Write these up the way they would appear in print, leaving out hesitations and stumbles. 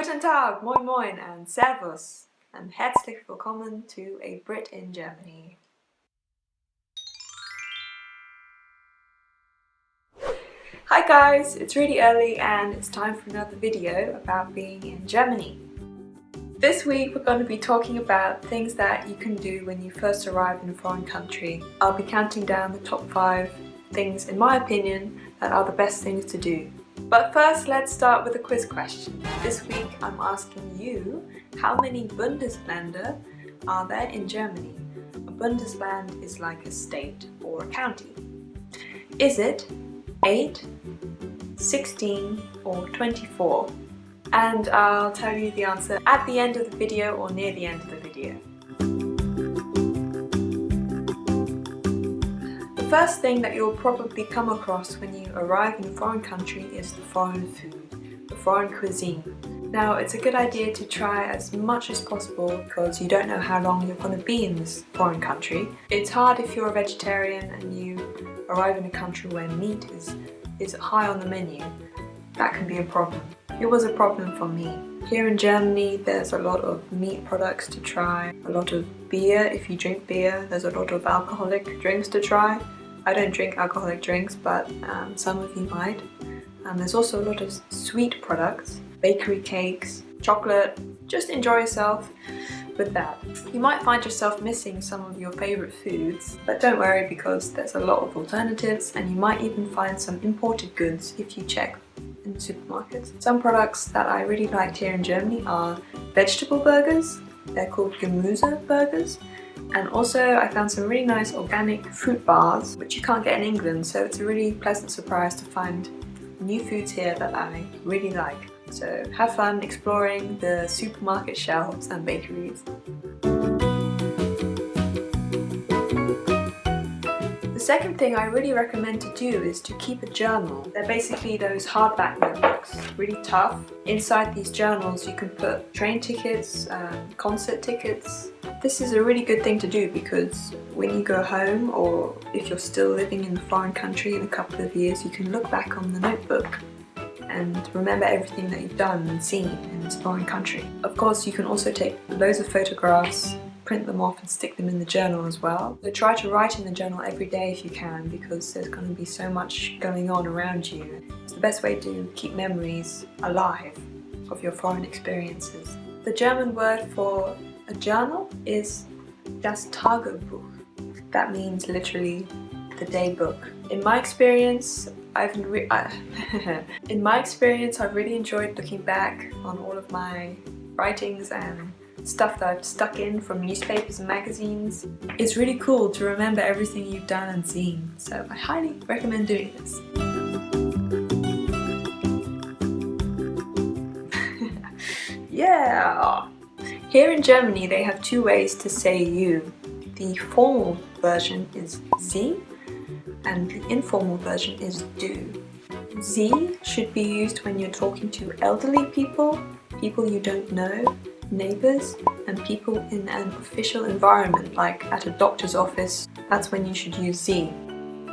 Guten Tag, Moin Moin and Servus and Herzlich Willkommen to a Brit in Germany. Hi guys, it's really early and it's time for another video about being in Germany. This week we're going to be talking about things that you can do when you first arrive in a foreign country. I'll be counting down the top 5 things, in my opinion, that are the best things to do. But first, let's start with a quiz question. This week I'm asking you, how many Bundesländer are there in Germany? A Bundesland is like a state or a county. Is it 8, 16 or 24? And I'll tell you the answer at the end of the video or near the end of the video. The first thing that you'll probably come across when you arrive in a foreign country is the foreign food, the foreign cuisine. Now, it's a good idea to try as much as possible because you don't know how long you're going to be in this foreign country. It's hard if you're a vegetarian and you arrive in a country where meat is high on the menu. That can be a problem. It was a problem for me. Here in Germany there's a lot of meat products to try, a lot of beer if you drink beer, there's a lot of alcoholic drinks to try. I don't drink alcoholic drinks, but some of you might. There's also a lot of sweet products, bakery cakes, chocolate. Just enjoy yourself with that. You might find yourself missing some of your favourite foods, but don't worry because there's a lot of alternatives and you might even find some imported goods if you check in the supermarkets. Some products that I really liked here in Germany are vegetable burgers. They're called Gemüseburgers. And also I found some really nice organic fruit bars, which you can't get in England, so it's a really pleasant surprise to find new foods here that I really like. So have fun exploring the supermarket shelves and bakeries. The second thing I really recommend to do is to keep a journal. They're basically those hardback notebooks, really tough. Inside these journals you can put train tickets, concert tickets. This is a really good thing to do because when you go home, or if you're still living in a foreign country in a couple of years, you can look back on the notebook and remember everything that you've done and seen in this foreign country. Of course, you can also take loads of photographs, print them off and stick them in the journal as well. So try to write in the journal every day if you can, because there's going to be so much going on around you. It's the best way to keep memories alive of your foreign experiences. The German word for a journal is das Tagebuch. That means literally the day book. In my experience, I've really enjoyed looking back on all of my writings and stuff that I've stuck in from newspapers and magazines. It's really cool to remember everything you've done and seen, so I highly recommend doing this. Yeah! Here in Germany they have 2 ways to say you. The formal version is Sie and the informal version is Du. Sie should be used when you're talking to elderly people, people you don't know, neighbours, and people in an official environment like at a doctor's office. That's when you should use Sie.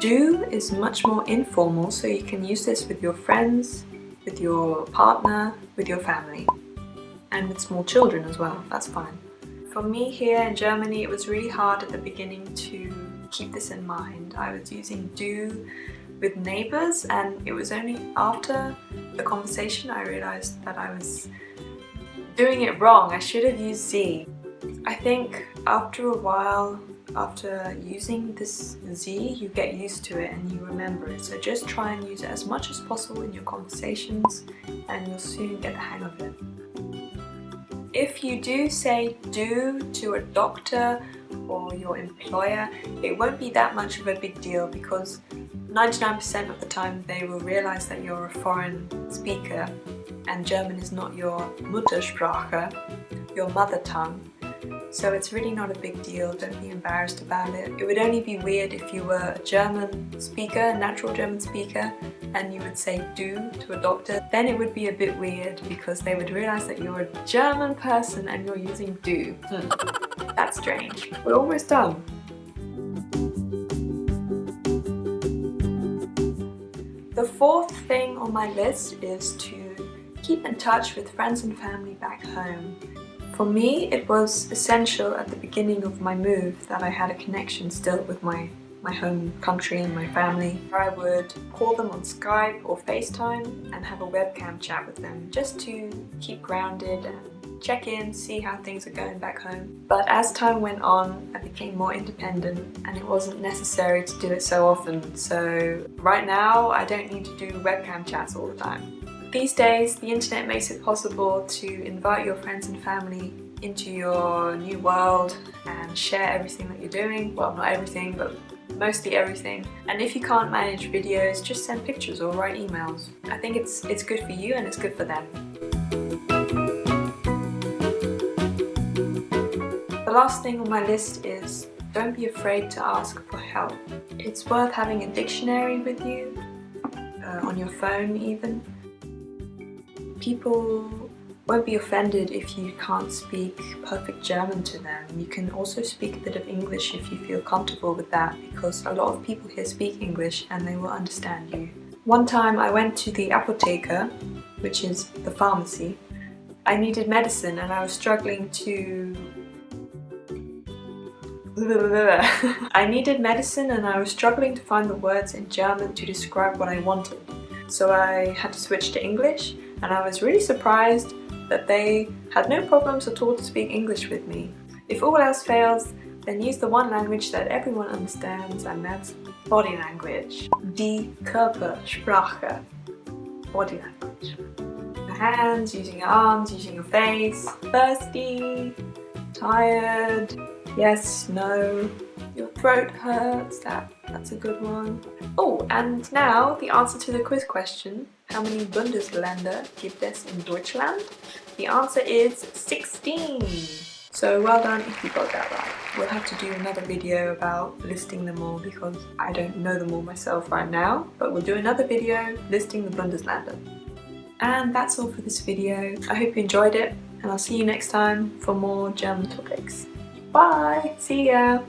Du is much more informal, so you can use this with your friends, with your partner, with your family. And with small children as well, that's fine. For me here in Germany, it was really hard at the beginning to keep this in mind. I was using Du with neighbours, and it was only after the conversation I realised that I was doing it wrong. I should have used Sie. I think after a while, after using this Sie, you get used to it and you remember it. So just try and use it as much as possible in your conversations and you'll soon get the hang of it. If you do say Du to a doctor or your employer, it won't be that much of a big deal because 99% of the time they will realise that you're a foreign speaker and German is not your Muttersprache, your mother tongue. So it's really not a big deal, don't be embarrassed about it. It would only be weird if you were a German speaker, a natural German speaker, and you would say Du to a doctor. Then it would be a bit weird because they would realise that you're a German person and you're using Du. That's strange. We're almost done. The fourth thing on my list is to keep in touch with friends and family back home. For me, it was essential at the beginning of my move that I had a connection still with my home country and my family. I would call them on Skype or FaceTime and have a webcam chat with them just to keep grounded and check in, see how things are going back home. But as time went on, I became more independent and it wasn't necessary to do it so often. So right now, I don't need to do webcam chats all the time. These days, the internet makes it possible to invite your friends and family into your new world and share everything that you're doing. Well, not everything, but mostly everything. And if you can't manage videos, just send pictures or write emails. I think it's good for you and it's good for them. The last thing on my list is don't be afraid to ask for help. It's worth having a dictionary with you, on your phone even. People won't be offended if you can't speak perfect German to them. You can also speak a bit of English if you feel comfortable with that, because a lot of people here speak English and they will understand you. One time I went to the Apotheke, which is the pharmacy. I needed medicine and I was struggling to... I needed medicine and I was struggling to find the words in German to describe what I wanted. So I had to switch to English, and I was really surprised that they had no problems at all to speak English with me. If all else fails, then use the one language that everyone understands, and that's body language. Die Körpersprache. Body language. Your hands, using your arms, using your face. Thirsty, tired, yes, no. Your throat hurts, that's a good one. Oh, and now the answer to the quiz question. How many Bundesländer gibt es in Deutschland? The answer is 16. So well done if you got that right. We'll have to do another video about listing them all because I don't know them all myself right now, but we'll do another video listing the Bundesländer. And that's all for this video. I hope you enjoyed it, and I'll see you next time for more German topics. Bye! See ya!